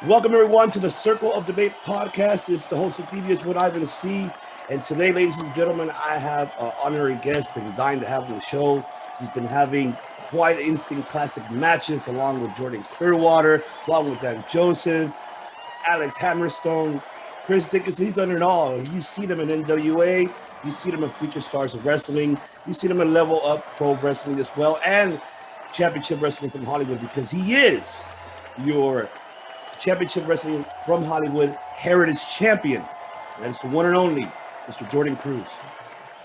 Welcome, everyone, to the Circle of Debate podcast. It's the host of Devious with Ivan C. And today, ladies and gentlemen, I have an honorary guest. Been dying to have on the show. He's been having quite instant classic matches along with Jordan Clearwater, along with Dan Joseph, Alex Hammerstone, Chris Dickinson. He's done it all. You see them in NWA. You see them in Future Stars of Wrestling. You see them in Level Up Pro Wrestling as well, and Championship Wrestling from Hollywood, because he is your Championship Wrestling from Hollywood Heritage Champion. That's the one and only Mr. Jordan Cruz.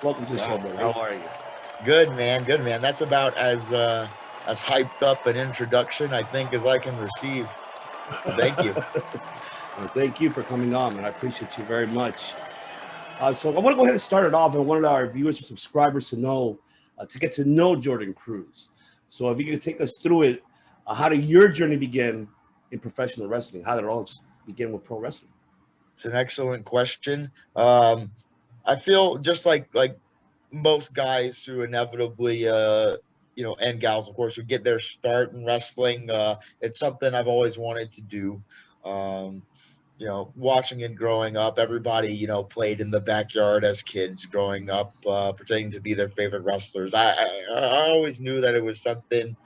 Welcome to the show, brother. How are you? Good, man. Good, man. That's about as hyped up an introduction, I think, as I can receive. Thank you. Well, thank you for coming on, and I appreciate you very much. So I want to go ahead and start it off. I wanted our viewers and subscribers to know, to get to know Jordan Cruz. So if you could take us through it, how did your journey begin in professional wrestling? How did it all begin with pro wrestling? It's an excellent question. I feel just like most guys who inevitably, and gals, of course, who get their start in wrestling. It's something I've always wanted to do. Watching it growing up, everybody, played in the backyard as kids growing up, pretending to be their favorite wrestlers. I always knew that it was something.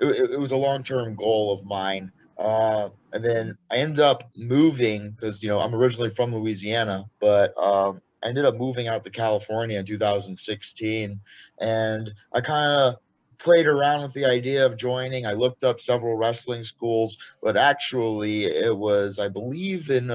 It was a long-term goal of mine. And then I ended up moving because, I'm originally from Louisiana, but I ended up moving out to California in 2016. And I kind of played around with the idea of joining. I looked up several wrestling schools, but actually it was, I believe, in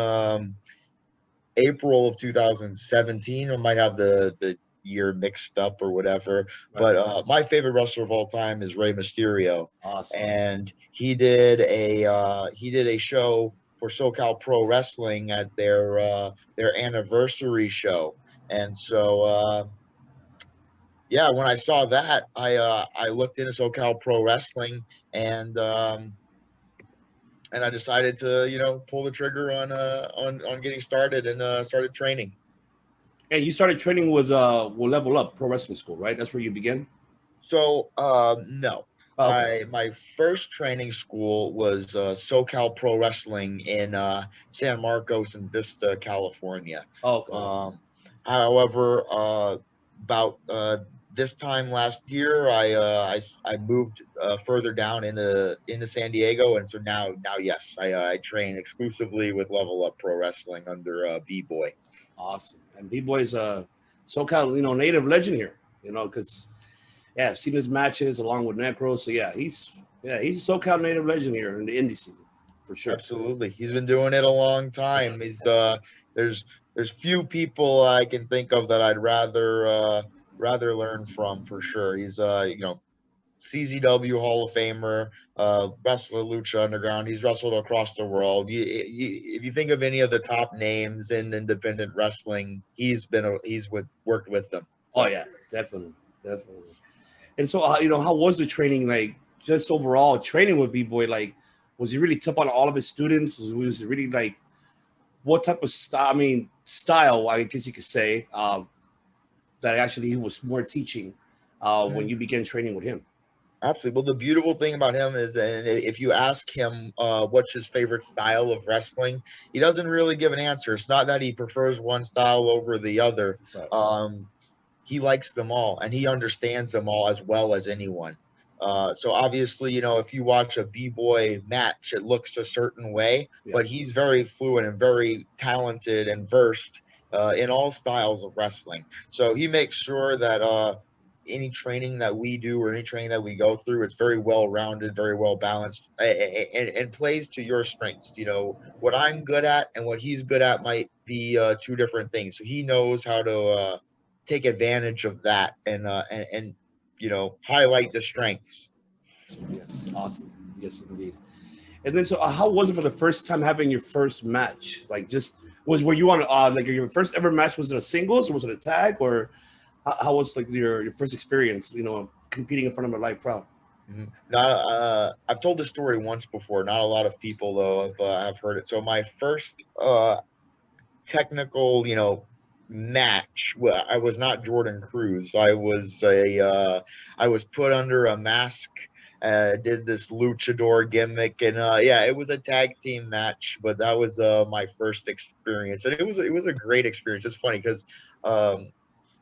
April of 2017. I might have the year mixed up or whatever, but my favorite wrestler of all time is Rey Mysterio. Awesome. And he did a show for SoCal Pro Wrestling at their anniversary show. And so when I saw that, I looked into SoCal Pro Wrestling, and I decided to pull the trigger on getting started, and started training. And you started training with Level Up Pro Wrestling School, right? That's where you began? So no. Oh, okay. My first training school was SoCal Pro Wrestling in San Marcos and Vista, California. Oh, okay. However, about this time last year, I moved further down into San Diego, and so now yes, I train exclusively with Level Up Pro Wrestling under B-Boy. Awesome. And B-Boy is a SoCal, native legend here, because I've seen his matches along with Necro. So he's a SoCal native legend here in the indie scene, for sure. Absolutely. He's been doing it a long time. He's there's few people I can think of that I'd rather learn from, for sure. He's CZW Hall of Famer, wrestled Lucha Underground. He's wrestled across the world. If you think of any of the top names in independent wrestling, worked with them. So. Oh yeah, definitely. And so, how was the training like? Just overall training with B-Boy, like, was he really tough on all of his students? Was it really like, what type of style? I guess you could say that actually he was more teaching when you began training with him. Absolutely. Well, the beautiful thing about him is, and if you ask him what's his favorite style of wrestling, he doesn't really give an answer. It's not that he prefers one style over the other. Right. He likes them all, and he understands them all as well as anyone. So obviously, if you watch a B-Boy match, it looks a certain way, but he's very fluent and very talented and versed in all styles of wrestling. So he makes sure that any training that we do or any training that we go through, it's very well rounded, very well balanced, and plays to your strengths. What I'm good at and what he's good at might be two different things. So he knows how to take advantage of that and highlight the strengths. Yes, awesome. Yes, indeed. And then, so how was it for the first time having your first match? Like, were you on like your first ever match? Was it a singles or was it a tag, or how was like your first experience? Competing in front of a live crowd. Mm-hmm. I've told this story once before. Not a lot of people though have heard it. So my first technical, match. Well, I was not Jordan Cruz. I was put under a mask did this luchador gimmick, and yeah, it was a tag team match, but that was my first experience, and it was a great experience. It's funny because um,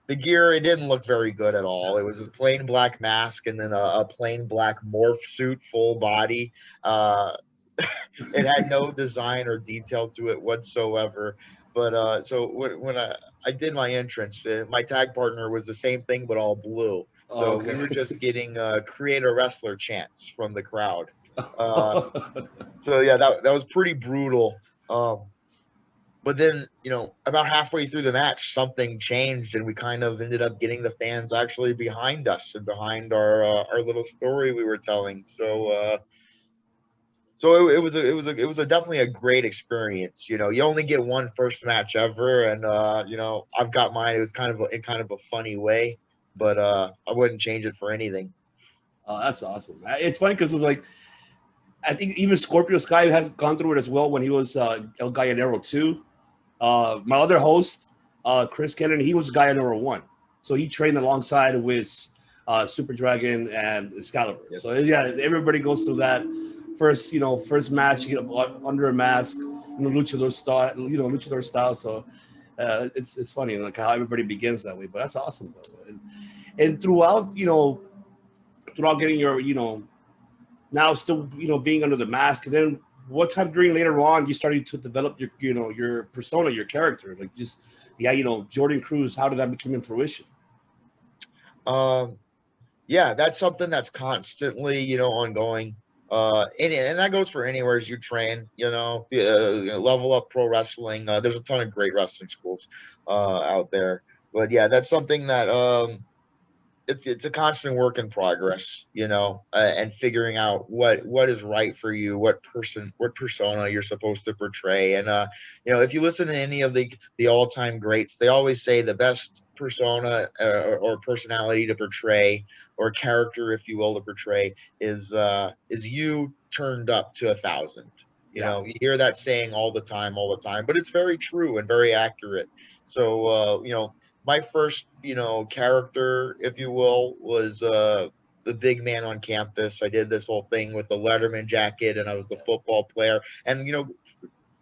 the gear, it didn't look very good at all. It was a plain black mask and then a plain black morph suit, full body. Uh, it had no design or detail to it whatsoever. But so when I did my entrance, my tag partner was the same thing but all blue. Oh, So we okay. were just getting create a wrestler chants from the crowd. Uh, so yeah, that was pretty brutal. But then, about halfway through the match, something changed, and we kind of ended up getting the fans actually behind us and behind our little story we were telling. So it was definitely a great experience. You only get one first match ever, and I've got mine. It was in kind of a funny way, but I wouldn't change it for anything. Oh, that's awesome. It's funny because it's like I think even Scorpio Sky has gone through it as well when he was El Gallinero 2. My other host, Chris Kennedy, he was Gallinero 1. So he trained alongside with Super Dragon and Excalibur. Yep. So yeah, everybody goes through that first match, you get under a mask, luchador style. So it's funny like how everybody begins that way. But that's awesome though. And throughout getting your now still being under the mask, and then what time during later on you started to develop your persona, your character, like just Jordan Cruz, how did that become in fruition? Yeah, that's something that's constantly ongoing, and that goes for anywhere as you train, level up pro wrestling. There's a ton of great wrestling schools out there, but yeah, that's something that it's a constant work in progress, and figuring out what is right for you, what persona you're supposed to portray. And if you listen to any of the all-time greats, they always say the best persona or personality to portray, or character, if you will, to portray is you turned up to 1,000. You hear that saying all the time, but it's very true and very accurate. So my first, character, if you will, was the big man on campus. I did this whole thing with the Letterman jacket, and I was the football player. And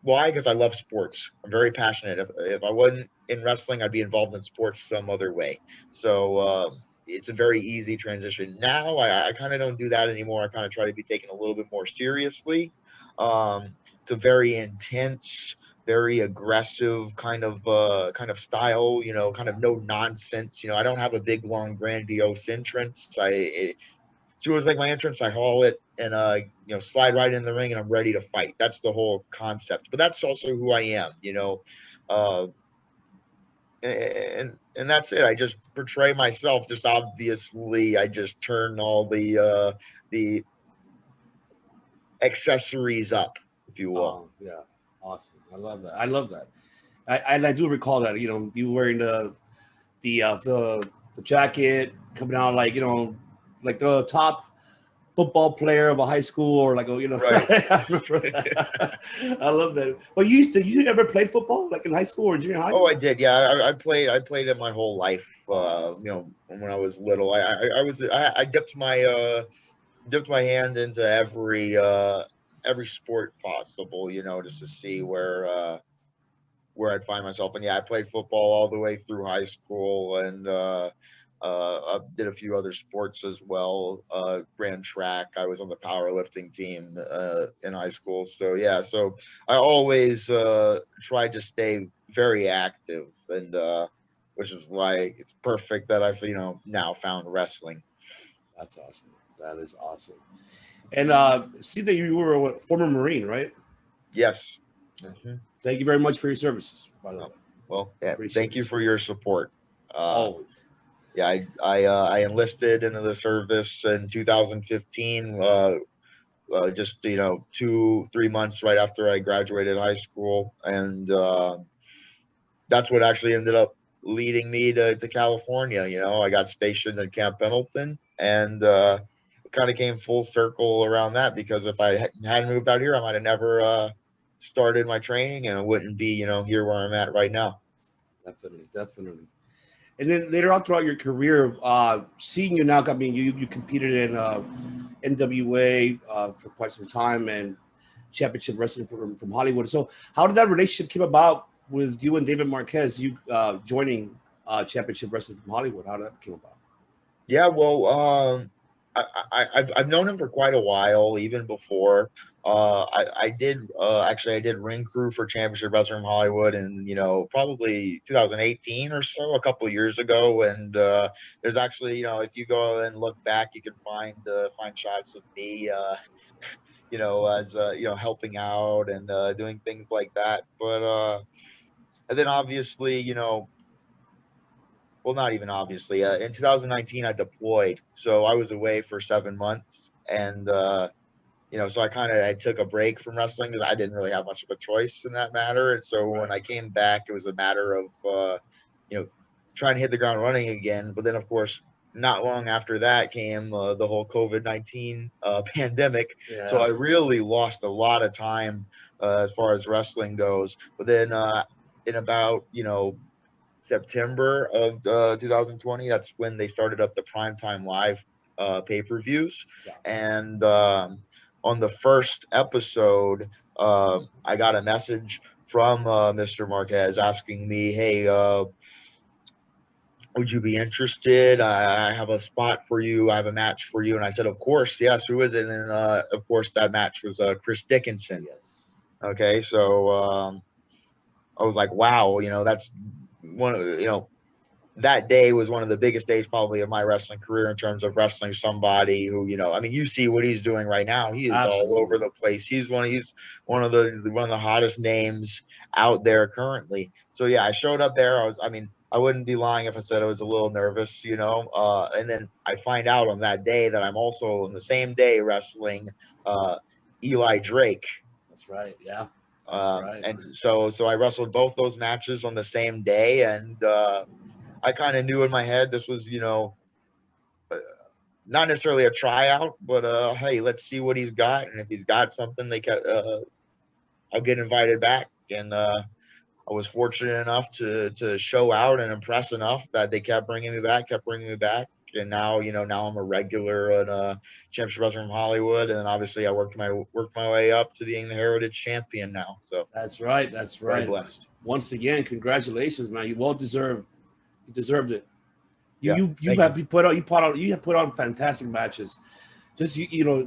why? Because I love sports. I'm very passionate. If I wasn't in wrestling, I'd be involved in sports some other way. So it's a very easy transition. Now I kind of don't do that anymore. I kind of try to be taken a little bit more seriously. It's a very intense, very aggressive kind of style, kind of no nonsense. I don't have a big long grandiose entrance. As soon as I make my entrance, I haul it and slide right in the ring, and I'm ready to fight. That's the whole concept. But that's also who I am, uh, and that's it. I just portray myself. Just obviously, I just turn all the accessories up, if you will. Oh yeah, awesome. I love that. I do recall that you wearing the jacket coming out like the top football player of a high school, or Right. I remember that. I love that. But you ever played football like in high school or junior high? Oh, I did. Yeah, I played it my whole life. When I was little, I dipped my hand into every sport possible, just to see where I'd find myself. And yeah, I played football all the way through high school, and I did a few other sports as well. Ran track. I was on the powerlifting team in high school. So yeah, so I always tried to stay very active, and which is why it's perfect that I've now found wrestling. That's awesome. That is awesome. And see that you were a former Marine, right? Yes. Hmm. Thank you very much for your services, by the way. Well, yeah. Appreciate Thank you it. for your support. Always. Yeah, I enlisted into the service in 2015. Just 2-3 months right after I graduated high school, and that's what actually ended up leading me to California. I got stationed in Camp Pendleton, and it kind of came full circle around that, because if I hadn't moved out here, I might have never started my training, and I wouldn't be here where I'm at right now. Definitely. And then later on throughout your career, seeing you now, I mean, you competed in NWA for quite some time and Championship Wrestling from Hollywood. So how did that relationship come about with you and David Marquez, you joining Championship Wrestling from Hollywood? How did that come about? Yeah, well, I've known him for quite a while, even before. I did actually I did ring crew for Championship Wrestling from Hollywood, and probably 2018 or so, a couple of years ago. And there's actually, if you go and look back, you can find shots of me, as helping out and doing things like that. But and then obviously, well, not even obviously. In 2019, I deployed, so I was away for 7 months, and so I took a break from wrestling because I didn't really have much of a choice in that matter. And so when I came back, it was a matter of you know trying to hit the ground running again. But then, of course, not long after that came the whole COVID-19 pandemic. So Yeah. I really lost a lot of time as far as wrestling goes. But then in about September of 2020, that's when they started up the Primetime Live pay-per-views. Yeah. And on the first episode, I got a message from Mr. Marquez asking me, hey, would you be interested? I have a spot for you. I have a match for you. And I said, of course, yes. Who is it? And of course, that match was Chris Dickinson. Yes. Okay, so I was like, wow, that's one of that day was one of the biggest days probably of my wrestling career in terms of wrestling somebody who, I mean, you see what he's doing right now. He is all Absolutely. over the place. He's one of the hottest names out there currently. So yeah, I showed up there. I wouldn't be lying if I said I was a little nervous, and then I find out on that day that I'm also on the same day wrestling Eli Drake. That's right. Yeah. That's right. And so I wrestled both those matches on the same day, and I kind of knew in my head this was, not necessarily a tryout, but hey, let's see what he's got, and if he's got something, I'll get invited back. And I was fortunate enough to show out and impress enough that they kept bringing me back, and now now I'm a regular in Championship Wrestling from Hollywood, and obviously I worked my way up to being the Heritage Champion now. So That's right. That's very right. blessed. Once again, congratulations, man. You well deserved. You deserved it. Yeah, You have put on fantastic matches. Just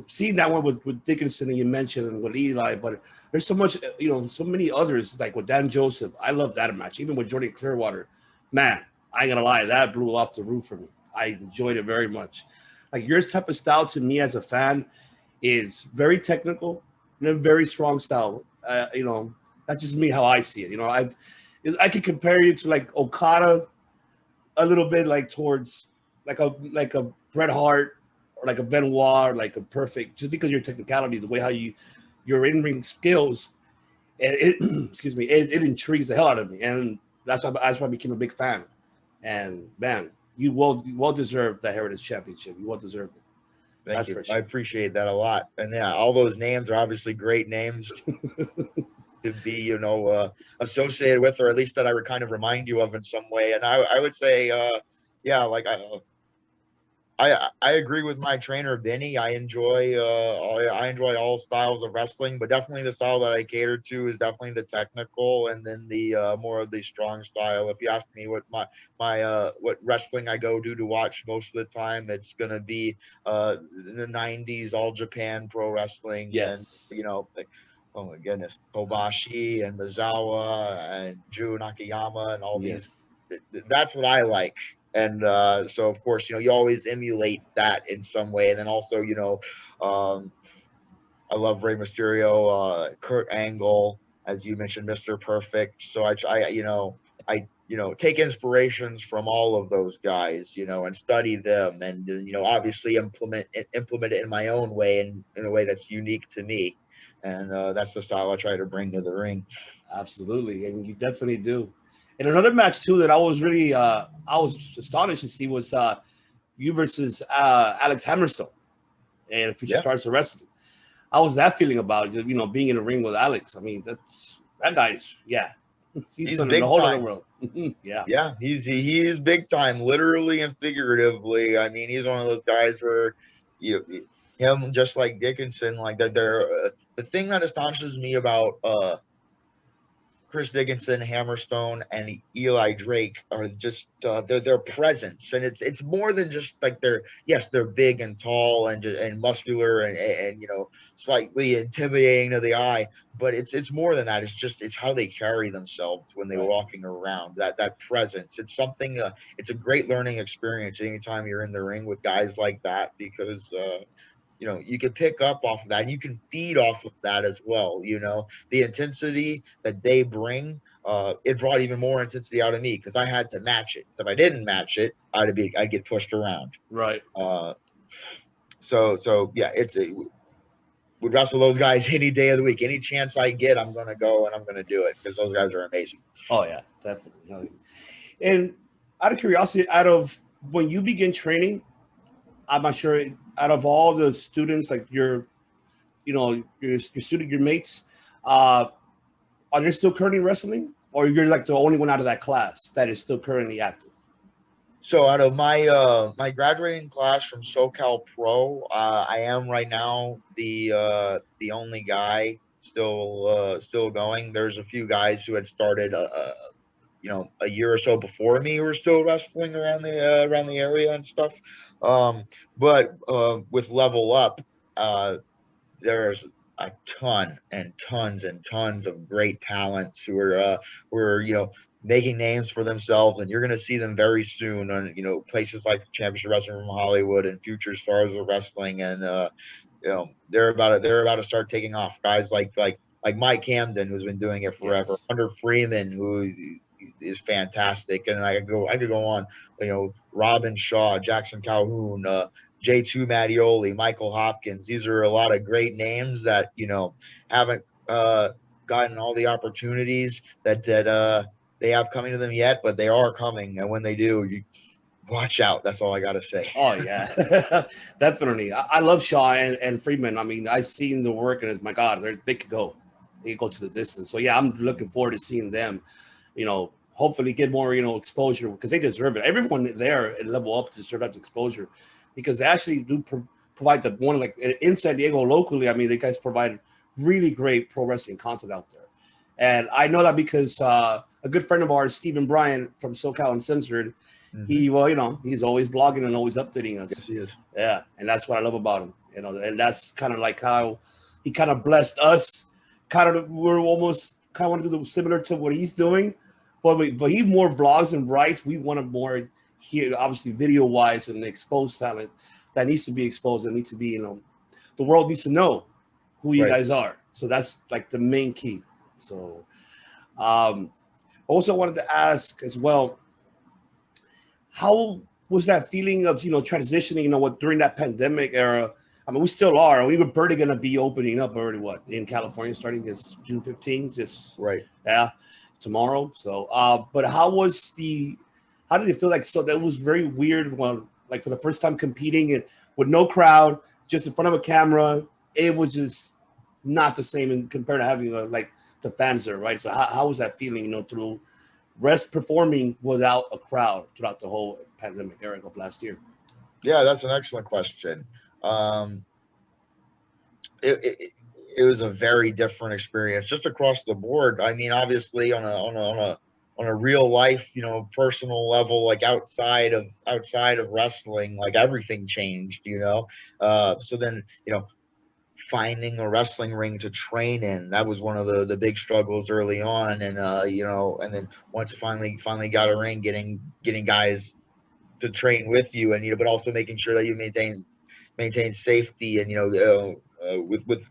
seeing that one with Dickinson and you mentioned and with Eli, but there's so much so many others like with Dan Joseph. I love that match. Even with Jordan Clearwater, man, I ain't gonna lie, that blew off the roof for me. I enjoyed it very much. Like your type of style to me as a fan is very technical and a very strong style. That's just me how I see it. I could compare you to like Okada a little bit, like towards like a Bret Hart or like a Benoit or like a Perfect, just because your technicality, the way how your in-ring skills, and it excuse me, it intrigues the hell out of me, and that's why I became a big fan. And man, you well deserved the Heritage Championship. You well deserved it. Thank That's you. for I sure. appreciate that a lot. And yeah, all those names are obviously great names to be, associated with, or at least that I would kind of remind you of in some way. And I would say, yeah, like I agree with my trainer Benny. I enjoy all styles of wrestling, but definitely the style that I cater to is definitely the technical, and then the more of the strong style. If you ask me what my what wrestling I go to watch most of the time, it's gonna be in the '90s All Japan Pro Wrestling, and Yes. oh my goodness, Kobashi and Mizawa and Jun Nakayama and all these. Yes. That's what I like. And so of course you always emulate that in some way. And then also um, I love Rey Mysterio, Kurt Angle, as you mentioned, Mr. Perfect. So I take inspirations from all of those guys, and study them, and obviously implement it in my own way, and in a way that's unique to me. And that's the style I try to bring to the ring. Absolutely, and you definitely do. And another match too that I was really I was astonished to see was you versus Alex Hammerstone and Future Yeah, Stars of Wrestling. How was that feeling about being in the ring with Alex? I mean, that guy's he's he's in a big whole other time. world. Yeah, Yeah, he is big time, literally and figuratively. I mean, he's one of those guys where you him, just like Dickinson, like that. The thing that astonishes me about Chris Dickinson, Hammerstone, and Eli Drake are just their presence, and it's more than just like they're big and tall and muscular and slightly intimidating to the eye, but it's more than that. It's how they carry themselves when they're Right. walking around. That presence. It's something. It's a great learning experience anytime you're in the ring with guys like that because. You can pick up off of that and you can feed off of that as well. The intensity that they bring, it brought even more intensity out of me because I had to match it. So if I didn't match it, I'd get pushed around. Right. Uh, so yeah, would wrestle those guys any day of the week. Any chance I get, I'm gonna go and I'm gonna do it because those guys are amazing. Oh yeah, definitely. And out of curiosity, out of when you begin training, I'm not sure. Out of all the students, like your student, your mates, are they still currently wrestling, or you're like the only one out of that class that is still currently active? So out of my graduating class from SoCal Pro, I am right now the only guy still going. There's a few guys who had started a year or so before me who were still wrestling around the area and stuff. But with Level Up, there's a ton and tons and tons of great talents who are making names for themselves, and you're going to see them very soon on places like Championship Wrestling from Hollywood and Future Stars of Wrestling, and they're about to start taking off. Guys like Mike Camden, who's been doing it forever, Yes. Hunter Freeman, who is fantastic, and I could go on. Robin Shaw, Jackson Calhoun, J2 Mattioli, Michael Hopkins. These are a lot of great names that haven't gotten all the opportunities that they have coming to them yet, but they are coming, and when they do, you watch out. That's all I gotta say. Oh yeah, definitely. I love Shaw and Freeman. I mean, I've seen the work, and it's my God, they could go, they could go to the distance. So yeah, I'm looking forward to seeing them. Hopefully get more exposure because they deserve it. Everyone there at Level Up deserves that exposure because they actually do provide the one like in San Diego locally. I mean, they guys provide really great pro wrestling content out there, and I know that because a good friend of ours, Stephen Bryan from SoCal Uncensored. Mm-hmm. He's always blogging and always updating Yes, us. he is. Yeah, and that's what I love about him. And that's kind of like how he kind of blessed us. We're almost kind of want to do similar to what he's doing, but he more vlogs and writes. We want to more here, obviously video wise and expose talent that needs to be exposed and need to be the world needs to know who you Right. guys are. So that's like the main key. So also wanted to ask as well, how was that feeling of transitioning? What during that pandemic era? I mean, we still are. We were barely gonna be opening up already. What in California starting this June 15th? Just Right. yeah, tomorrow. So, but how did it feel like? So that was very weird. When like for the first time competing and with no crowd, just in front of a camera, it was just not the same in compared to having like the fans there, right? So how was that feeling? Through rest performing without a crowd throughout the whole pandemic era of last year. Yeah, that's an excellent question. Um, it, it it was a very different experience just across the board. I mean, obviously on a real life, personal level, like outside of wrestling, like everything changed. So then finding a wrestling ring to train in, that was one of the big struggles early on, and and then once you finally got a ring, getting guys to train with you, and but also making sure that you maintain safety, and with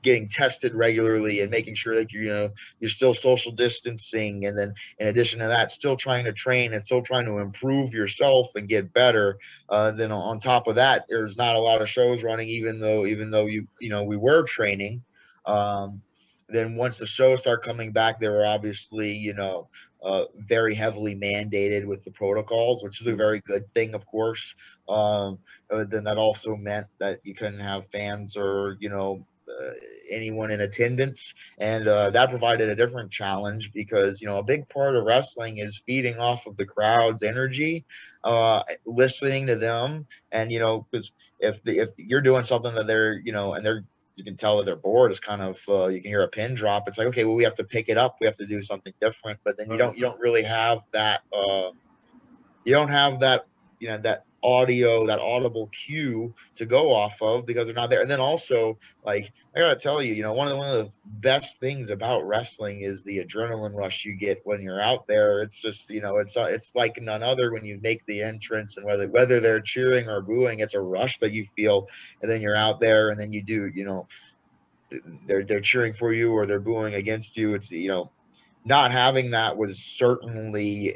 getting tested regularly and making sure that you're still social distancing, and then in addition to that, still trying to train and still trying to improve yourself and get better. Then on top of that, there's not a lot of shows running, even though we were training. um, then once the shows start coming back, they were obviously very heavily mandated with the protocols, which is a very good thing, of course. Then that also meant that you couldn't have fans or anyone in attendance, and that provided a different challenge because a big part of wrestling is feeding off of the crowd's energy, listening to them, and because if you're doing something that they're and they're you can tell that they're bored. It's kind of you can hear a pin drop. It's like, okay, well, we have to pick it up. We have to do something different. But then you don't really have that. You don't have that that audio, that audible cue to go off of because they're not there. And then also, like, I gotta tell you, one of the best things about wrestling is the adrenaline rush you get when you're out there. It's just it's like none other when you make the entrance, and whether they're cheering or booing, it's a rush that you feel. And then you're out there, and then you do they're cheering for you or they're booing against you. It's not having that was certainly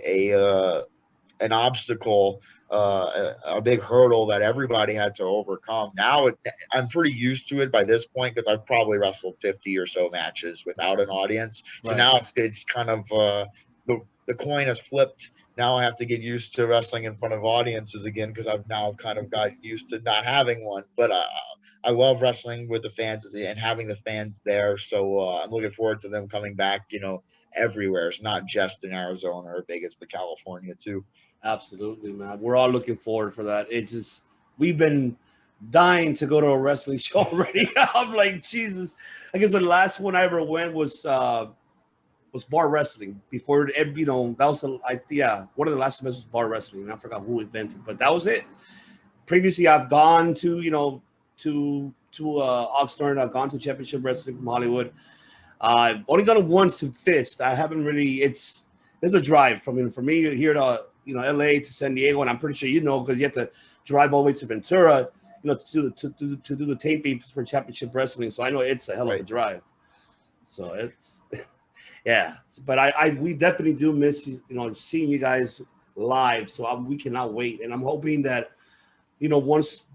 an obstacle, a big hurdle that everybody had to overcome. Now I'm pretty used to it by this point because I've probably wrestled 50 or so matches without an audience. So now it's kind of the coin has flipped. Now I have to get used to wrestling in front of audiences again because I've now kind of got used to not having one. But I love wrestling with the fans and having the fans there. So I'm looking forward to them coming back, everywhere. It's not just in Arizona or Vegas, but California too. Absolutely, man. We're all looking forward for that. It's just we've been dying to go to a wrestling show already. I'm like, Jesus. I guess the last one I ever went was bar wrestling. Before that was one of the last events was bar wrestling. And I forgot who invented, but that was it. Previously, I've gone to to Oxnard. I've gone to Championship Wrestling from Hollywood. I've only gone once to Fist. I haven't really. There's a drive from me here to LA to San Diego, and I'm pretty sure because you have to drive all the way to Ventura, to do the taping for Championship Wrestling. So I know it's a hell of a drive. So it's yeah. But we definitely do miss seeing you guys live. So we cannot wait, and I'm hoping that once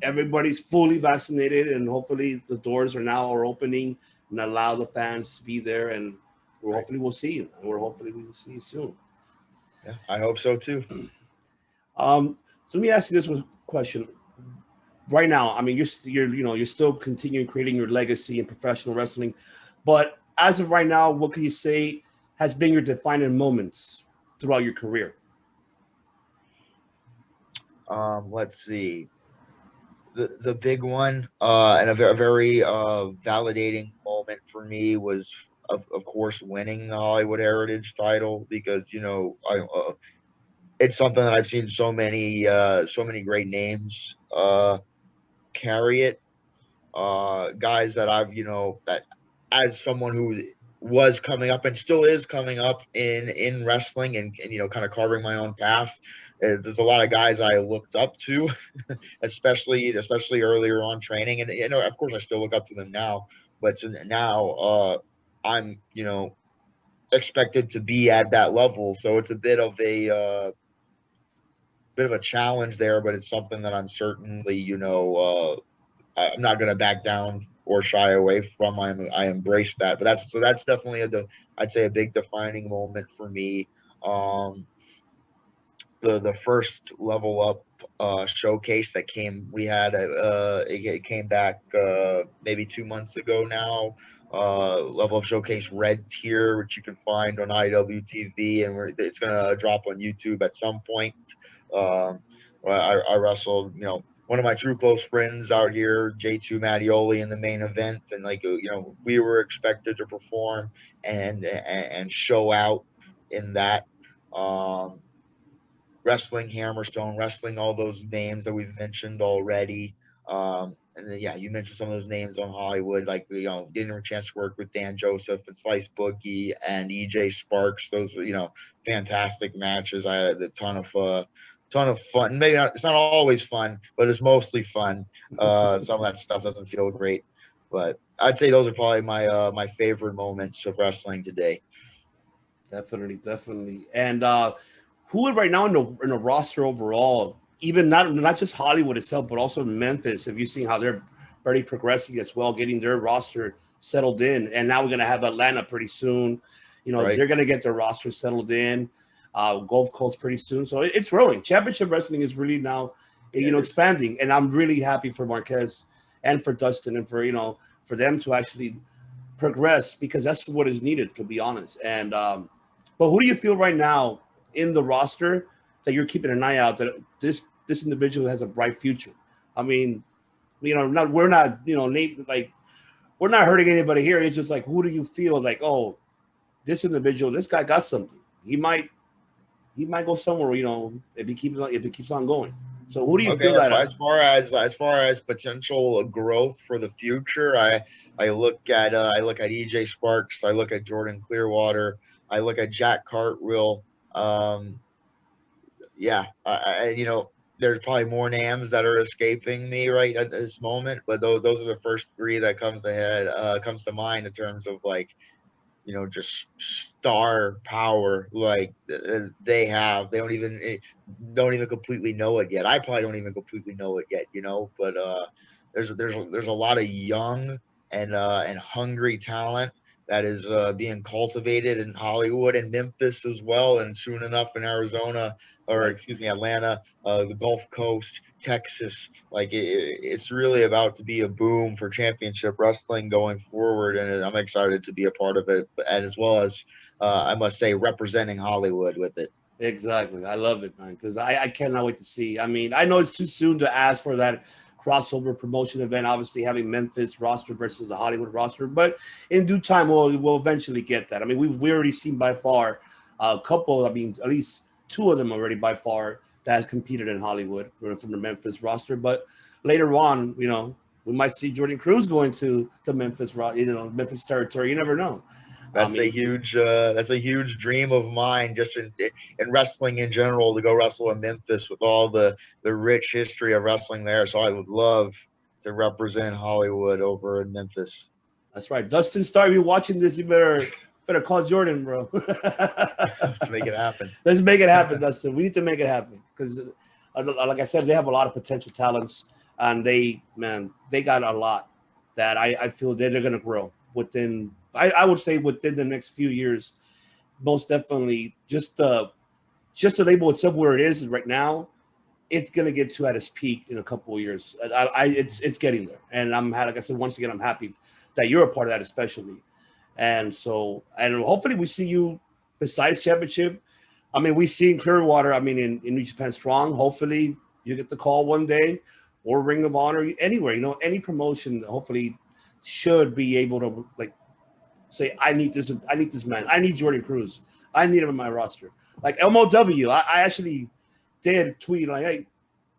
everybody's fully vaccinated and hopefully the doors are opening and allow the fans to be there, and hopefully we'll see you. And hopefully we will see you soon. Yeah, I hope so too. So let me ask you this question. Right now, I mean, you're still continuing creating your legacy in professional wrestling, but as of right now, what can you say has been your defining moments throughout your career? Let's see. The big one and a very validating moment for me was of course winning the Hollywood Heritage title because it's something that I've seen so many great names carry it, guys that I've that as someone who was coming up and still is coming up in wrestling and kind of carving my own path. There's a lot of guys I looked up to, especially earlier on training, and of course I still look up to them now. But now I'm expected to be at that level, so it's a bit of a challenge there. But it's something that I'm certainly I'm not going to back down or shy away from. I embrace that. But that's definitely I'd say a big defining moment for me. The first Level Up showcase that it came back maybe 2 months ago now. Level Up Showcase Red Tier, which you can find on IWTV, and it's gonna drop on YouTube at some point. I wrestled, one of my true close friends out here, J2 Mattioli, in the main event, and we were expected to perform and show out in that. Wrestling Hammerstone, wrestling all those names that we've mentioned already. And then, you mentioned some of those names on Hollywood, like, getting a chance to work with Dan Joseph and Slice Boogie and EJ Sparks. Those were, fantastic matches. I had a ton of fun. Maybe it's not always fun, but it's mostly fun. Some of that stuff doesn't feel great, but I'd say those are probably my favorite moments of wrestling today. Definitely. And who right now in the roster overall, even not just Hollywood itself, but also Memphis, have you seen how they're already progressing as well, getting their roster settled in? And now we're going to have Atlanta pretty soon. Right. They're going to get their roster settled in. Gulf Coast pretty soon. So it's growing. Championship Wrestling is really now, expanding. And I'm really happy for Marquez and for Dustin and for for them to actually progress, because that's what is needed, to be honest. And but who do you feel right now in the roster that you're keeping an eye out that this individual has a bright future? I mean, we're not, like, we're not hurting anybody here. It's just like, who do you feel like, oh, this guy got something. He might go somewhere, if he keeps on going. So who do you Okay, feel that? as far as potential growth for the future, I look at EJ Sparks, I look at Jordan Clearwater, I look at Jack Cartwheel. Um, yeah, there's probably more names that are escaping me right at this moment, but those are the first three that comes to mind in terms of like, just star power. Like they don't even completely know it yet. I probably don't even completely know it yet, but there's a lot of young and hungry talent that is being cultivated in Hollywood and Memphis as well, and soon enough in Arizona, or Right. excuse me, Atlanta, the Gulf Coast, Texas. Like it's really about to be a boom for championship wrestling going forward, and I'm excited to be a part of it, and as well as I must say, representing Hollywood with it. Exactly. I love it, man, because I cannot wait to see. I mean, I know it's too soon to ask for that crossover promotion event, obviously having Memphis roster versus the Hollywood roster, but in due time, we'll eventually get that. I mean, we already seen by far a couple, I mean, at least two of them already by far that has competed in Hollywood from the Memphis roster. But later on, we might see Jordan Cruz going to the Memphis territory. You never know. I That's a mean, huge dream of mine, just in wrestling in general, to go wrestle in Memphis with all the rich history of wrestling there. So I would love to represent Hollywood over in Memphis. that's right. Dustin Star, if you're watching this, you better call Jordan, bro. Let's make it happen. Let's make it happen, Dustin. We need to make it happen because, like I said, they have a lot of potential talents, and they got a lot that I feel that they're going to grow within. I would say within the next few years, most definitely. Just the label itself where it is right now, it's gonna get to at its peak in a couple of years. It's getting there, and like I said, once again, I'm happy that you're a part of that, especially. And so, and hopefully, we see you besides championship. I mean, we see in Clearwater. I mean, in New Japan Strong. Hopefully, you get the call one day, or Ring of Honor, anywhere. Any promotion. Hopefully, should be able to like say, I need this. I need this man. I need Jordan Cruz. I need him in my roster. Like MOW. I actually did tweet like, hey,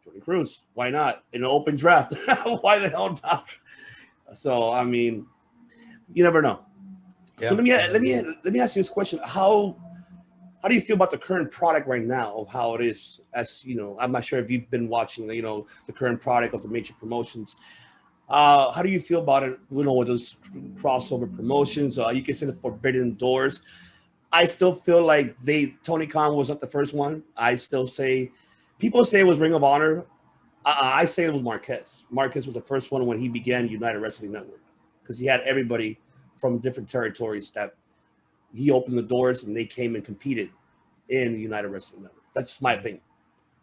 Jordan Cruz, why not in an open draft? Why the hell not? So I mean, you never know. Yeah. So let me ask you this question: How do you feel about the current product right now of how it is? As you know, I'm not sure if you've been watching, the current product of the major promotions. How do you feel about it? With those crossover promotions, you can say the forbidden doors. I still feel like Tony Khan was not the first one. I still say, people say it was Ring of Honor. I say it was Marquez. Marquez was the first one when he began United Wrestling Network because he had everybody from different territories that he opened the doors and they came and competed in United Wrestling Network. That's just my opinion.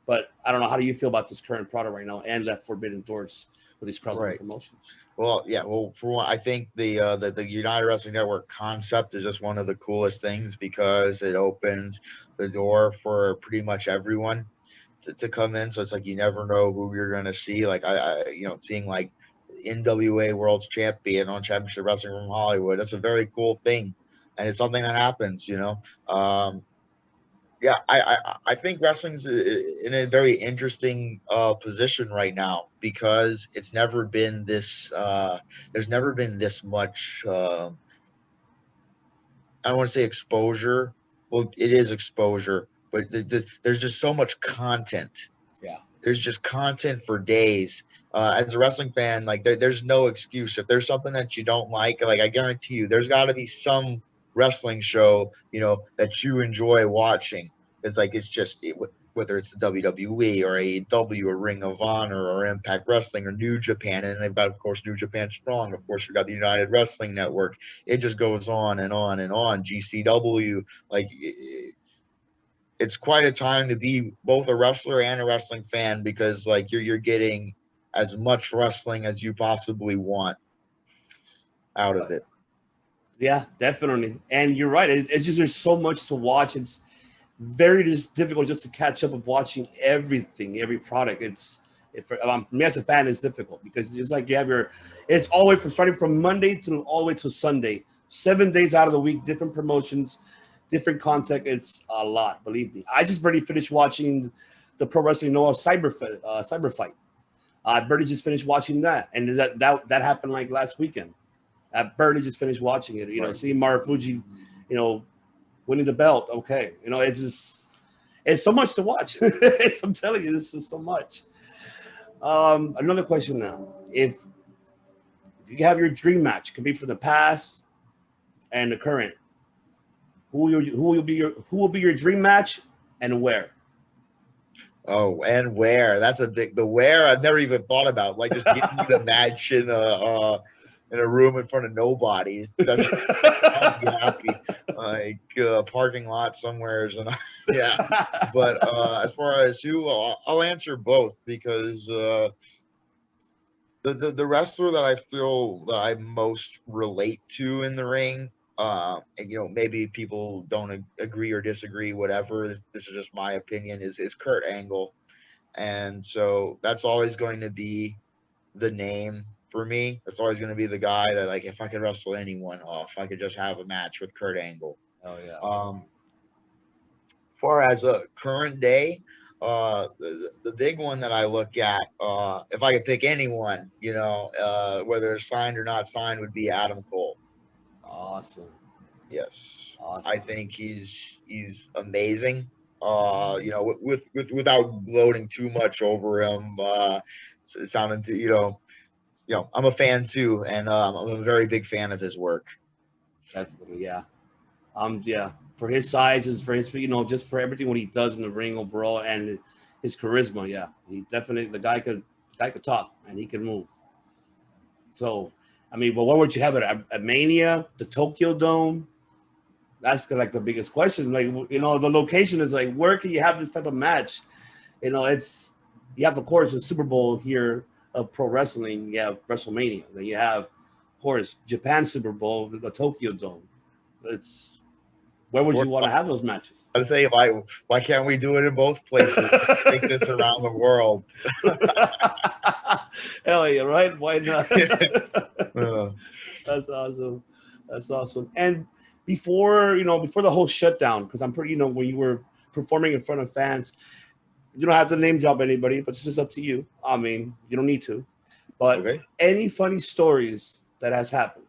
But I don't know. How do you feel about this current product right now and that forbidden doors with these crossover promotions? Well, yeah. Well, for one, I think the United Wrestling Network concept is just one of the coolest things because it opens the door for pretty much everyone to come in. So it's like you never know who you're gonna see. Like seeing like NWA World's Champion on Championship Wrestling from Hollywood. That's a very cool thing, and it's something that happens. Yeah, I think wrestling's in a very interesting position right now because it's never been this. There's never been this much. I don't want to say exposure. Well, it is exposure, but there's just so much content. Yeah. There's just content for days. As a wrestling fan, like there's no excuse. If there's something that you don't like I guarantee you, there's got to be some wrestling show that you enjoy watching. It's like whether it's the WWE or AEW or Ring of Honor or Impact Wrestling or New Japan, and they've got of course New Japan Strong. Of course, you've got the United Wrestling Network. It just goes on and on and on. GCW, like. It's quite a time to be both a wrestler and a wrestling fan because like you're getting as much wrestling as you possibly want. out of it. Yeah, definitely. And you're right. It's just there's so much to watch. It's very just difficult just to catch up of watching everything, every product. For me as a fan, it's difficult because it's like you have it's all the way from starting from Monday to all the way to Sunday, 7 days out of the week, different promotions, different content. It's a lot, believe me. I just barely finished watching the Pro Wrestling Noah Cyber Fight. I barely just finished watching that, and that happened like last weekend. I barely just finished watching it. Right. Seeing Marufuji, winning the belt. Okay, it's so much to watch. I'm telling you, this is so much. Another question now: if you have your dream match, it can be from the past and the current. Who will be your dream match and where? Oh, and where? That's the where I've never even thought about. Like just getting me the match in a room in front of nobody. That's I'll be happy. Like parking lot somewhere, and yeah. But as far as who, I'll answer both because the wrestler that I feel that I most relate to in the ring, and maybe people don't agree or disagree, whatever. This is just my opinion. Is Kurt Angle, and so that's always going to be the name for me. That's always going to be the guy that, like, if I could wrestle anyone, if I could just have a match with Kurt Angle. Oh yeah. Far as a current day, the big one that I look at, if I could pick anyone, whether it's signed or not signed, would be Adam Cole. Awesome. Yes, Awesome. I think he's amazing. Without gloating too much over him, sounding to I'm a fan too, and I'm a very big fan of his work. Definitely, yeah. Yeah. For his size, for his, just for everything what he does in the ring overall, and his charisma, yeah, he definitely the guy could talk and he can move. So, I mean, but what would you have at Mania, the Tokyo Dome? That's like the biggest question. Like, the location is like, where can you have this type of match? You have, of course, the Super Bowl here of pro wrestling. You have WrestleMania. Then you have, of course, Japan Super Bowl, the Tokyo Dome. Where would you want to have those matches? I'd say, why can't we do it in both places? Take this around the world. Hell yeah, right? Why not? That's awesome. That's awesome. And before the whole shutdown, because I'm pretty, when you were performing in front of fans, you don't have to name drop anybody, but it's just up to you. I mean, you don't need to. But okay. Any funny stories that has happened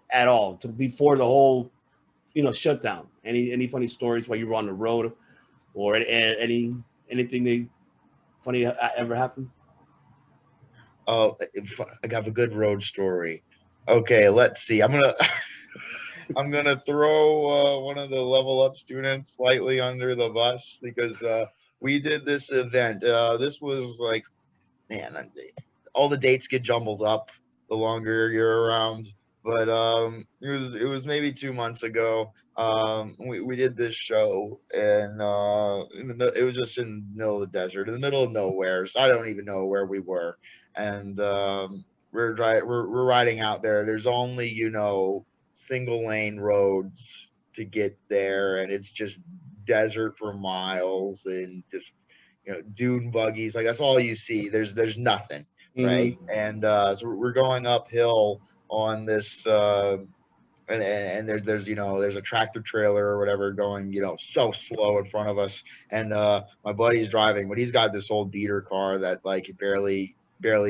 at all before the whole, shutdown? Any funny stories while you were on the road, or anything funny ever happened? Oh, I got a good road story. Okay, let's see. I'm gonna throw one of the level up students slightly under the bus because we did this event. This was like, man, all the dates get jumbled up the longer you're around. But it was maybe 2 months ago. We did this show, and it was just in the middle of the desert, in the middle of nowhere. So I don't even know where we were, and we're riding out there. There's only single lane roads to get there, and it's just desert for miles, and just dune buggies. Like, that's all you see. There's nothing, right? And so we're going uphill on this and there's a tractor trailer or whatever going so slow in front of us, and my buddy's driving, but he's got this old beater car that like barely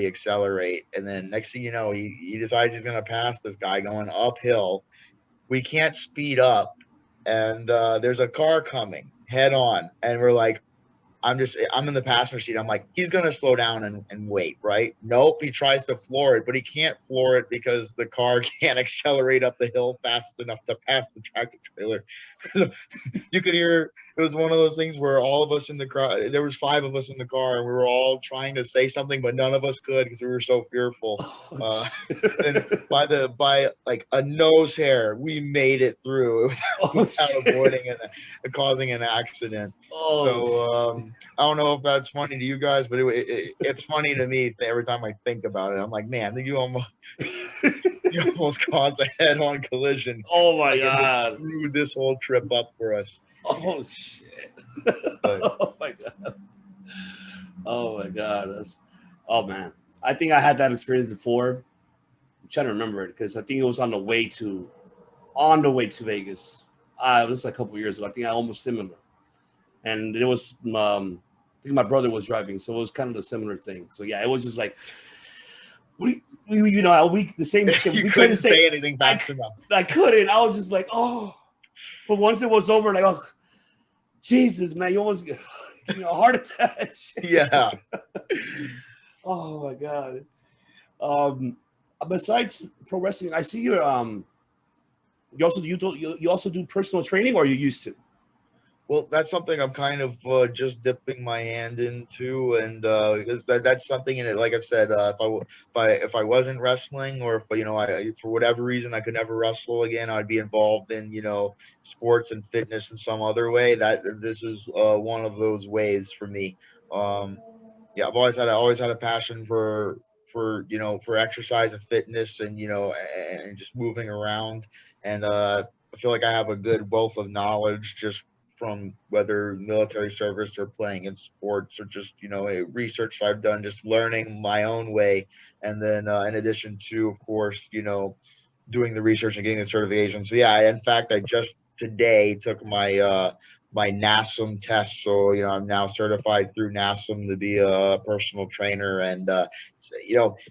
accelerate, and then next thing you know, he decides he's going to pass this guy going uphill. We can't speed up, and there's a car coming head on, and we're like, I'm in the passenger seat. I'm like, he's going to slow down and wait, right? Nope. He tries to floor it, but he can't floor it because the car can't accelerate up the hill fast enough to pass the tractor trailer. You could hear, it was one of those things where all of us in the car, there was 5 of us in the car, and we were all trying to say something, but none of us could because we were so fearful. And by like a nose hair, we made it through without avoiding and causing an accident. So I don't know if that's funny to you guys, but it's funny to me every time I think about it. I'm like, man, you almost He almost caused a head-on collision. Oh my Like, it God. just screwed this whole trip up for us. Oh shit. But Oh my God. Oh my God. Oh man. I think I had that experience before. I'm trying to remember it because I think it was on the way to Vegas. It was like a couple years ago. I think I almost similar. And it was I think my brother was driving, so it was kind of a similar thing. So yeah, it was just like we the same shit. you We couldn't say anything fast enough. I couldn't. I was just like, oh. But once it was over, like, oh, Jesus, man, you almost get a heart attack. Yeah. Oh my God. Besides pro wrestling, I see you. You also do personal training, or you used to? Well, that's something I'm kind of just dipping my hand into, and because that's something in it. Like I've said, if I wasn't wrestling, or if I for whatever reason I could never wrestle again, I'd be involved in sports and fitness in some other way. That this is one of those ways for me. Um, yeah, I've always had a passion for exercise and fitness, and just moving around, and I feel like I have a good wealth of knowledge just from whether military service or playing in sports or just research I've done, just learning my own way, and then in addition to, of course, doing the research and getting the certification. So yeah, in fact, I just today took my NASM test. So I'm now certified through NASM to be a personal trainer. And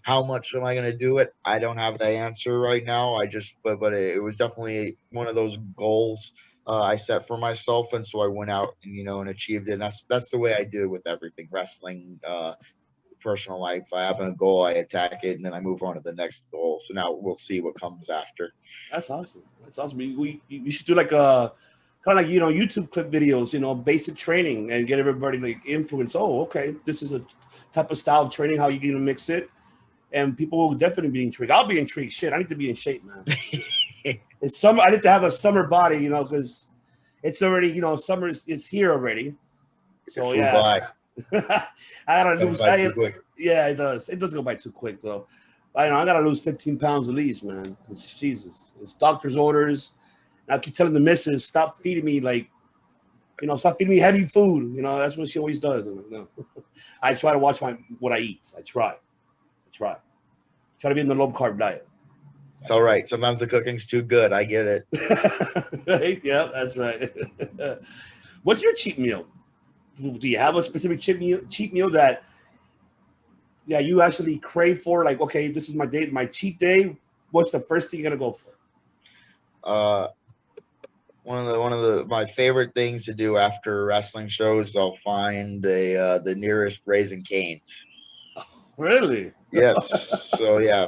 how much am I going to do it? I don't have the answer right now. But it was definitely one of those goals I set for myself, and so I went out and achieved it. And that's the way I do it with everything, wrestling, personal life. I have a goal, I attack it, and then I move on to the next goal. So now we'll see what comes after. That's awesome. That's awesome. You should do like a kind of like YouTube clip videos, basic training, and get everybody like influence. Oh, okay, this is a type of style of training. How you gonna mix it, and people will definitely be intrigued. I'll be intrigued. Shit, I need to be in shape, man. It's summer. I need to have a summer body, because it's already summer is here already. So yeah. I gotta lose. Yeah, it does. It does go by too quick though. I gotta lose 15 pounds at least, man. Because Jesus, it's doctor's orders. And I keep telling the missus, stop feeding me stop feeding me heavy food. That's what she always does. I'm like, no. I try to watch what I eat. I try to be in the low carb diet. It's all right. Sometimes the cooking's too good. I get it. Right? Yeah, that's right. What's your cheat meal? Do you have a specific cheat meal that you actually crave for? Like, okay, this is my cheat day. What's the first thing you're gonna go for? One of my favorite things to do after wrestling shows, I'll find the nearest Raising Cane's. Really? Yes. So yeah,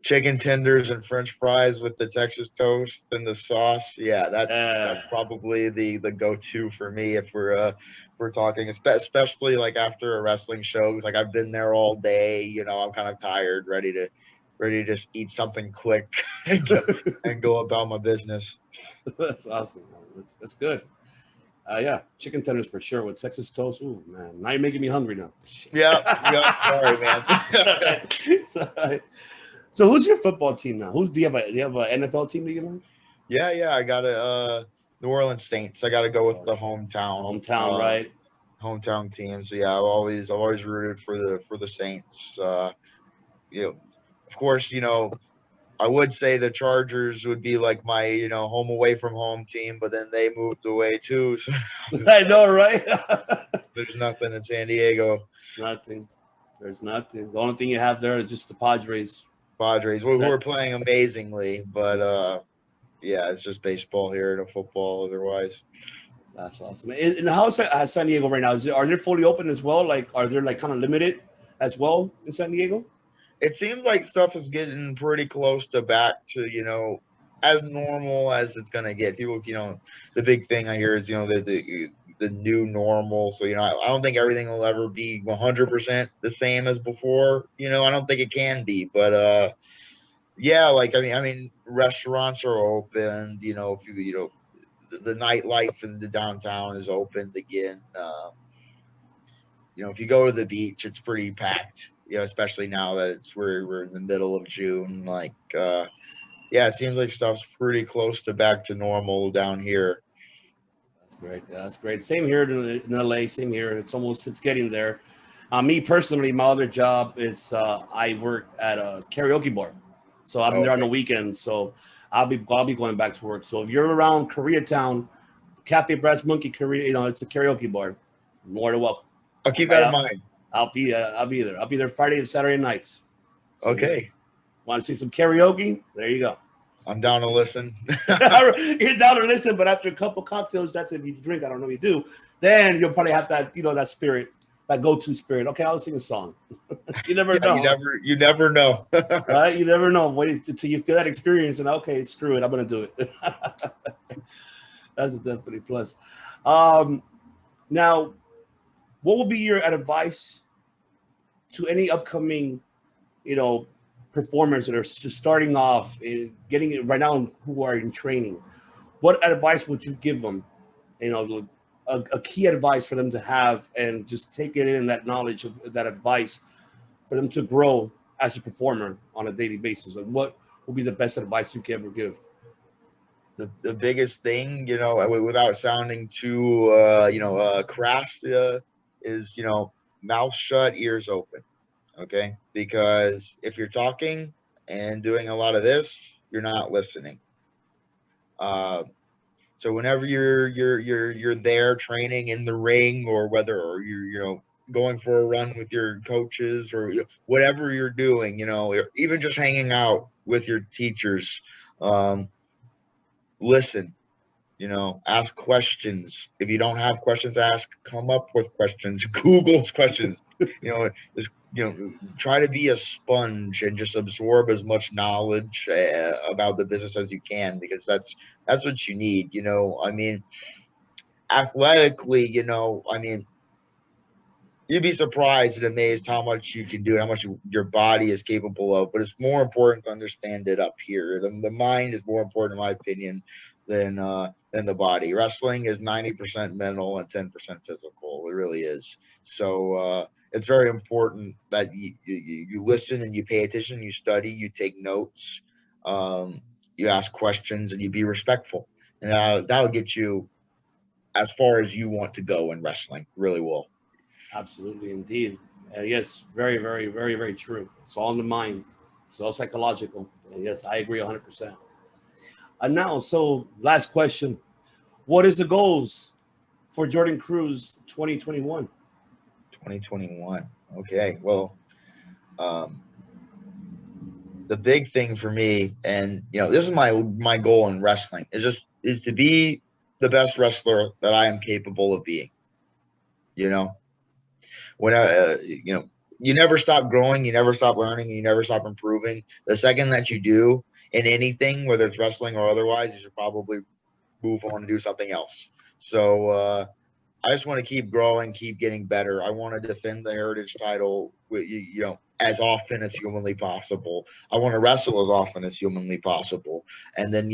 chicken tenders and French fries with the Texas toast and the sauce. Yeah, that's probably the go-to for me if we're talking, especially like after a wrestling show. Like I've been there all day. I'm kind of tired, ready to just eat something quick and go about my business. That's awesome, man. That's good. Yeah, chicken tenders for sure with Texas toast. Ooh, man, now you're making me hungry now. Yeah. Sorry, man. It's all right. So who's your football team now? Do you have an NFL team that you like? Yeah. I got a New Orleans Saints. I got to go with the hometown, right? Hometown team. So yeah, I've always rooted for the Saints. Of course, I would say the Chargers would be like my home away from home team, but then they moved away too. So I know, right? there's nothing in San Diego. Nothing. There's nothing. The only thing you have there is just the Padres. Who are playing amazingly, but yeah, it's just baseball here and football otherwise. That's awesome. And how's San Diego right now? Are they fully open as well? Like, are they like kind of limited as well in San Diego? It seems like stuff is getting pretty close to back to as normal as it's gonna get. People, the big thing I hear is the new normal. So I don't think everything will ever be 100% the same as before. I don't think it can be, but yeah, like I mean, restaurants are open. If the nightlife in the downtown is opened again. if you go to the beach, it's pretty packed. Especially now that we're in the middle of June. Like, yeah, it seems like stuff's pretty close to back to normal down here. That's great. Yeah, that's great. Same here in LA. Same here. It's getting there. Me personally, my other job is I work at a karaoke bar, so I'm there on the Okay. weekends. So I'll be going back to work. So if you're around Koreatown, Cafe Brass Monkey Korea, it's a karaoke bar. More than welcome. I'll keep Right that in out. mind. I'll be there. I'll be there Friday and Saturday nights. So yeah, Okay. want to see some karaoke? There you go. I'm down to listen. You're down to listen, but after a couple cocktails, that's if you drink. I don't know if you do. Then you'll probably have that, that spirit, that go-to spirit. Okay, I'll sing a song. You never Yeah, know, you never know. right? You never know. Wait until you feel that experience, and okay, screw it, I'm gonna do it. That's a definitely plus. Um, Now, what would be your advice to any upcoming, you know, performers that are just starting off, getting it right now, who are in training? What advice would you give them? A key advice for them to have and just take it in, that knowledge of that advice for them to grow as a performer on a daily basis. Like, what would be the best advice you can ever give? The biggest thing, without sounding too, crass, is, mouth shut, ears open. Okay. Because if you're talking and doing a lot of this, you're not listening. Uh, so whenever you're there training in the ring, or whether you're, going for a run with your coaches, or whatever you're doing, or even just hanging out with your teachers, um, listen. Ask questions. If you don't have questions to ask, come up with questions. Google questions. Just try to be a sponge and just absorb as much knowledge about the business as you can, because that's what you need. I mean, athletically, I mean, you'd be surprised and amazed how much you can do and how much your body is capable of. But it's more important to understand it up here. The mind is more important, in my opinion, than the body. Wrestling is 90% mental and 10% physical. It really is. So it's very important that you listen and you pay attention, you study, you take notes, you ask questions, and you be respectful. And that'll get you as far as you want to go in wrestling. Really will. Absolutely, indeed. And yes, very, very, very, very true. It's all in the mind. It's all psychological. And yes, I agree 100%. And now, so last question. What is the goals for Jordan Cruz 2021? 2021. Okay. Well, um, the big thing for me, and this is my goal in wrestling, is to be the best wrestler that I am capable of being. You know, when you never stop growing, you never stop learning, you never stop improving. The second that you do in anything, whether it's wrestling or otherwise, you should probably move on and do something else. So I just want to keep growing, keep getting better. I want to defend the Heritage title with as often as humanly possible. I want to wrestle as often as humanly possible. And then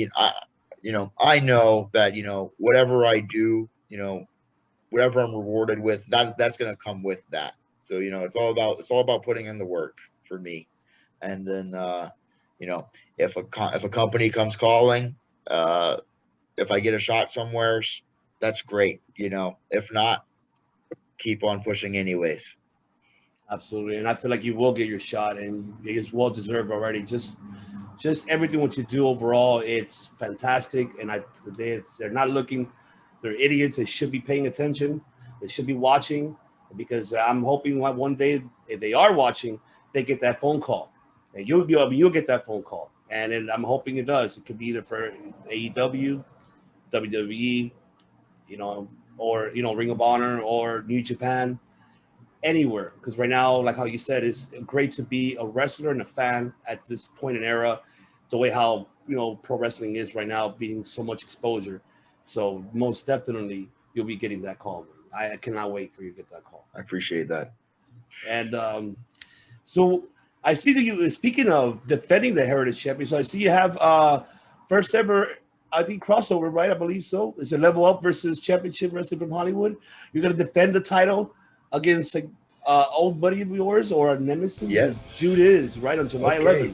I know that whatever I do, whatever I'm rewarded with, that's going to come with that. So it's all about putting in the work for me. And then if a company comes calling, uh, if I get a shot somewhere, that's great. If not, keep on pushing anyways. Absolutely. And I feel like you will get your shot, and it's well deserved already. Just everything what you do overall, it's fantastic. And if they're not looking, they're idiots. They should be paying attention. They should be watching, because I'm hoping that one day, if they are watching, they get that phone call, and you'll get that phone call. And then I'm hoping it does. It could be either for AEW, WWE, or Ring of Honor or New Japan, anywhere. Because right now, like how you said, it's great to be a wrestler and a fan at this point in era, the way how pro wrestling is right now, being so much exposure. So most definitely you'll be getting that call. I cannot wait for you to get that call. I appreciate that. And so I see that you, speaking of defending the Heritage Champion, so I see you have first ever, I think, crossover, right? I believe so. It's a Level Up versus Championship Wrestling from Hollywood. You're going to defend the title against a old buddy of yours or a nemesis. Yes. Jude is right on July 11th.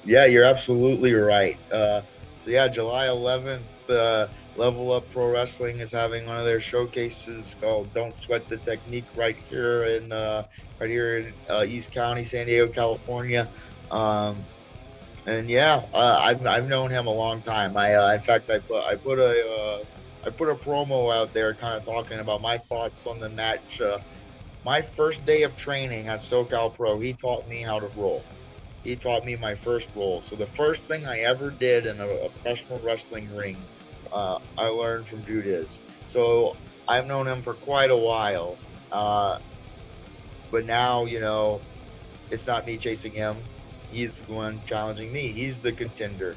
Yeah, you're absolutely right. So yeah, July 11th, Level Up Pro Wrestling is having one of their showcases called "Don't Sweat the Technique" right here in East County, San Diego, California. And yeah, I've known him a long time. In fact, I put a promo out there, kind of talking about my thoughts on the match. My first day of training at SoCal Pro, he taught me how to roll. He taught me my first roll. So the first thing I ever did in a professional wrestling ring, I learned from Jude is. So I've known him for quite a while. But now, it's not me chasing him. He's the one challenging me. He's the contender.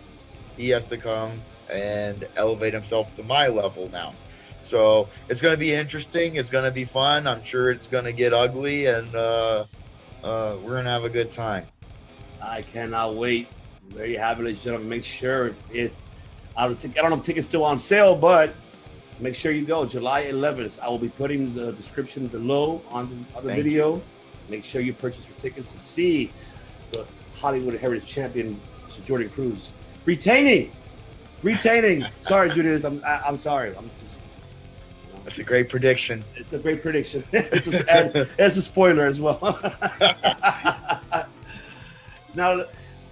He has to come and elevate himself to my level now. So it's going to be interesting. It's going to be fun. I'm sure it's going to get ugly, and we're going to have a good time. I cannot wait. There you have it, ladies and gentlemen. Make sure I don't know if tickets still on sale, but make sure you go. July 11th. I will be putting the description below on the video. Make sure you purchase your tickets to see the Hollywood Heritage Champion, Mr. Jordan Cruz, retaining. Sorry, Judas. I'm sorry. That's a great prediction. It's a great prediction. It's a spoiler as well. Now,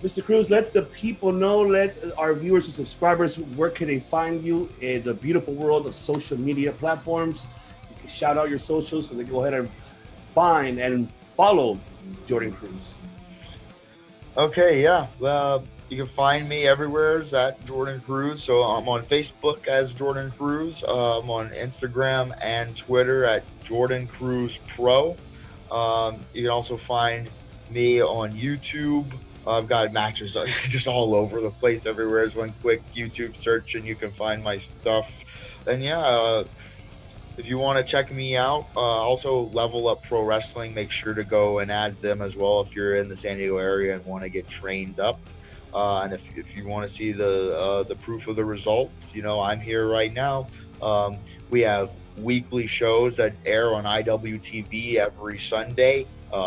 Mr. Cruz, let the people know, let our viewers and subscribers, where can they find you in the beautiful world of social media platforms? You can shout out your socials so they can go ahead and find and follow Jordan Cruz. Okay, yeah. You can find me everywhere at Jordan Cruz. So I'm on Facebook as Jordan Cruz. I'm on Instagram and Twitter at Jordan Cruz Pro. You can also find me on YouTube. I've got matches just all over the place everywhere. It's one quick YouTube search and you can find my stuff. And yeah, if you want to check me out, also Level Up Pro Wrestling, make sure to go and add them as well if you're in the San Diego area and want to get trained up. And if you want to see the proof of the results, I'm here right now. We have weekly shows that air on IWTV every Sunday.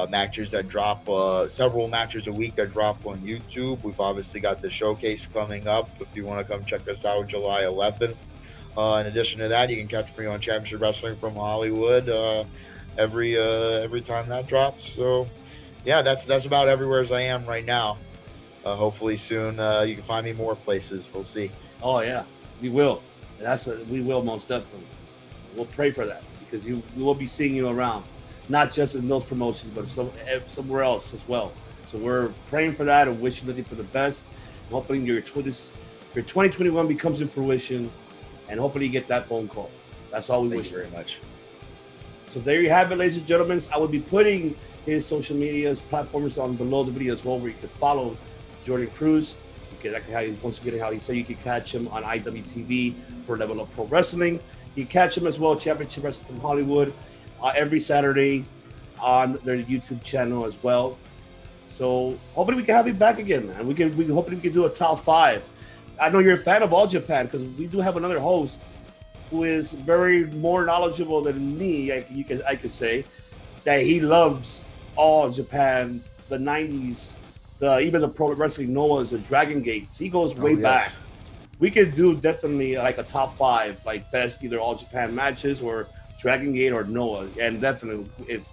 Matches that drop, several matches a week that drop on YouTube. We've obviously got the showcase coming up if you want to come check us out July 11th. In addition to that, you can catch me on Championship Wrestling from Hollywood every time that drops. So yeah, that's about everywhere as I am right now. Hopefully soon you can find me more places. We'll see. Oh yeah, we will. We will most definitely. We'll pray for that because we will be seeing you around, not just in those promotions, but somewhere else as well. So we're praying for that and wishing you for the best. And hopefully your 2021 becomes in fruition, and hopefully you get that phone call. That's all we wish for. Thank you very much. So there you have it, ladies and gentlemen. I will be putting his social medias platforms on below the video as well, where you can follow Jordan Cruz. Once again, how he said you can catch him on IWTV for Level Up Pro Wrestling. You can catch him as well, Championship Wrestling from Hollywood, every Saturday on their YouTube channel as well. So hopefully we can have you back again, man. Hopefully we can do a top 5. I know you're a fan of All Japan because we do have another host who is very more knowledgeable than me. I could say that he loves All Japan, the 90s, even the Pro Wrestling Noahs, the Dragon Gates. He goes way back. We could do definitely like a top 5, like best either All Japan matches or Dragon Gate or Noah. And definitely, if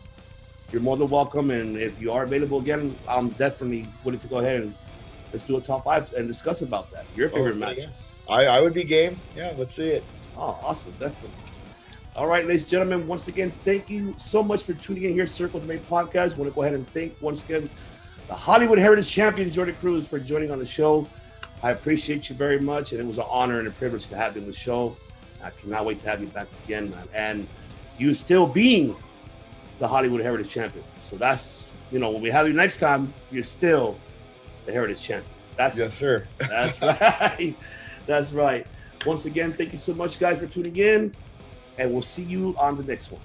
you're more than welcome, and if you are available again, I'm definitely willing to go ahead and let's do a top 5 and discuss about that. Your favorite matches. I would be game. Yeah, let's see it. Oh, awesome. Definitely. All right, ladies and gentlemen, once again, thank you so much for tuning in here to Circle the Main Podcast. I want to go ahead and thank once again the Hollywood Heritage Champion, Jordan Cruz, for joining on the show. I appreciate you very much, and it was an honor and a privilege to have you on the show. I cannot wait to have you back again, man. And you still being the Hollywood Heritage Champion. So that's, when we have you next time, you're still the Heritage Champion. Yes, sir. That's right. That's right. Once again, thank you so much, guys, for tuning in, and we'll see you on the next one.